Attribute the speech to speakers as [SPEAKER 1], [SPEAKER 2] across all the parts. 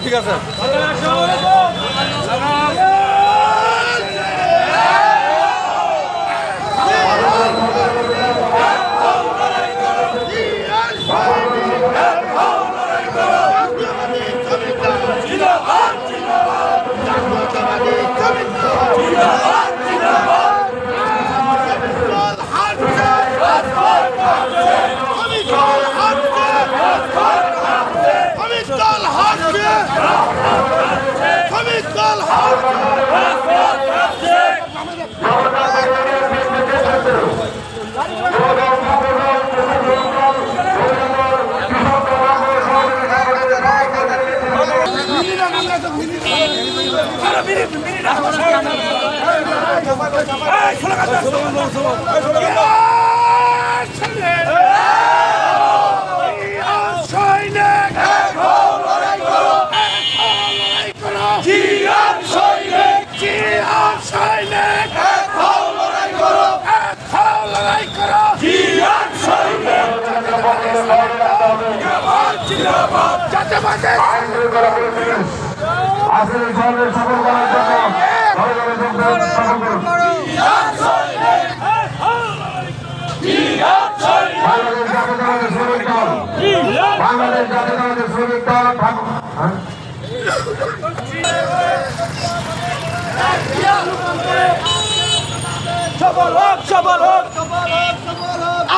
[SPEAKER 1] ঠিক আছে।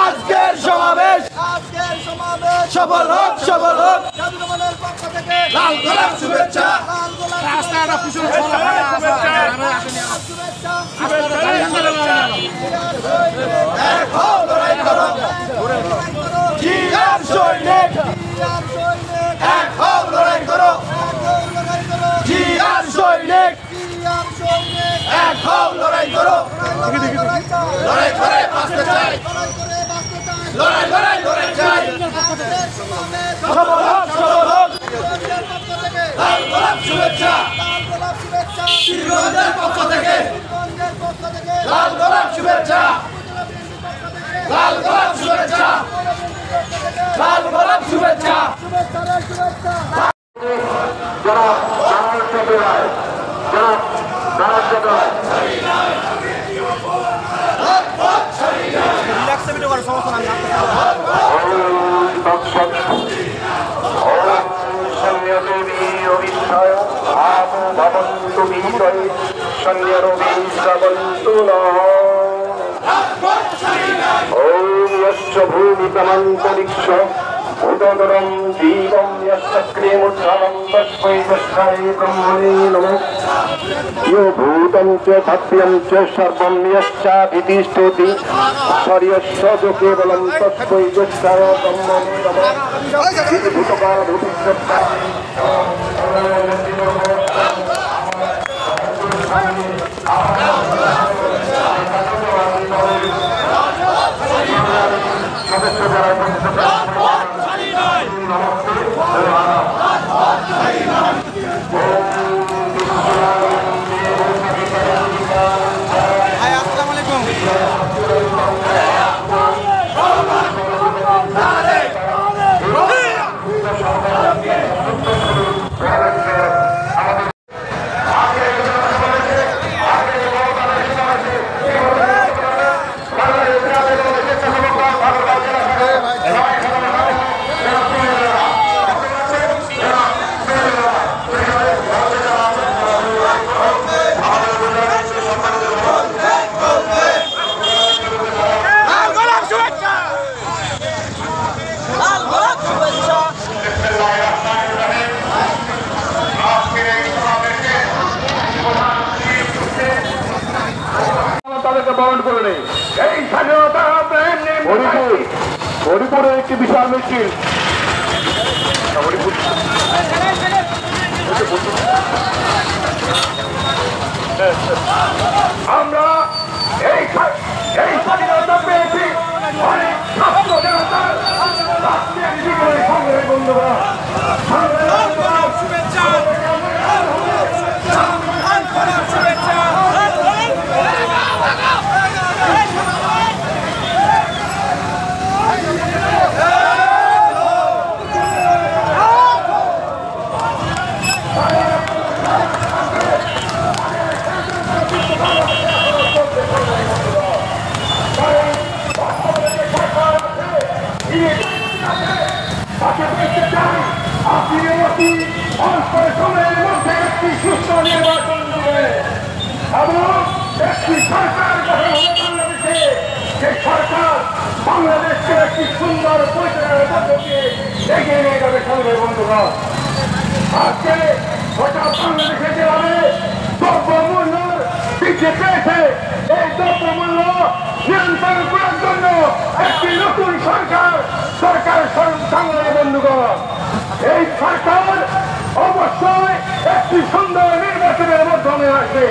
[SPEAKER 2] আজকের সমাবেশ সফল হোক, সফল হোক। লাল গোলাপ শুভেচ্ছা, রাস্তাটা পিছনে লড়াই করো, জিয়ার সৈনিক এক হও, লড়াই করো, জিয়ার সৈনিক এক হও, লড়াই করো, লড়াই করে বাঁচতে চাই, লড়াই লড়াই লড়াই চাই। সফল হোক, সফল হোক। লাল গোলাপ শুভেচ্ছা, বীরগঞ্জের পক্ষ থেকে লাল গোলাপ শুভেচ্ছা, লাল গোলাপ শুভেচ্ছা, লাল গোলাপ শুভেচ্ছা।
[SPEAKER 3] যারা ভূমিতমন্তরিক্ষ উদরম জীবম যক্রিমুৎসবম তস্मै তস্मै ব্রহ্মণে নমঃ। यो भूतं च सत्यं च सर्वं यश्चाभितिष्ठति सर्वस्य च केवलं तस्मै तस्मै ब्रह्मणे नमः। হরিপুরে একটি বিশাল মিছিল আমরা এই স্বাধীনতা পেয়েছি অনেক ছাত্র জনতার বন্ধুরা জাতি অল্প সময়ের মধ্যে একটি সুস্থ নির্বাচন দিবে এবং একটি সরকার গঠন হবে বাংলাদেশে। যে সরকার বাংলাদেশকে একটি সুন্দর পরিচালনার পদ্ধতি এগিয়ে নিয়ে যাবে। সংগ্রামী বন্ধুগণ, আজকে গোটা বাংলাদেশে যেভাবে দ্রব্যমূল্য বৃদ্ধি পেয়েছে, এই দ্রব্যমূল্য নিয়ন্ত্রণ করার জন্য একটি নতুন সরকার সংগ্রামী বন্ধুগণ, এই সরকার অবশ্যই একটি সুন্দর নির্বাচনের মাধ্যমে আসবে।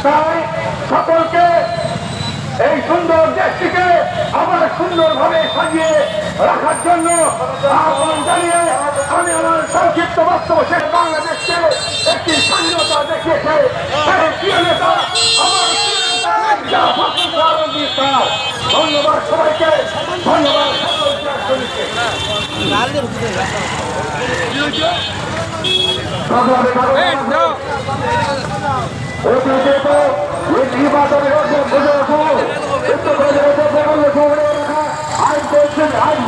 [SPEAKER 3] তাই সকলকে এই সুন্দর দেশটিকে আবার সুন্দরভাবে সাজিয়ে রাখার জন্য আহ্বান জানিয়ে আমি আমার সংক্ষিপ্ত বক্তব্য শেষ। বাংলাদেশকে একটি স্বাধীনতা দেখিয়েছে সেই প্রিয় নেতা আমার ধন্যবাদ সবাইকে, ধন্যবাদ আইন করছেন আইন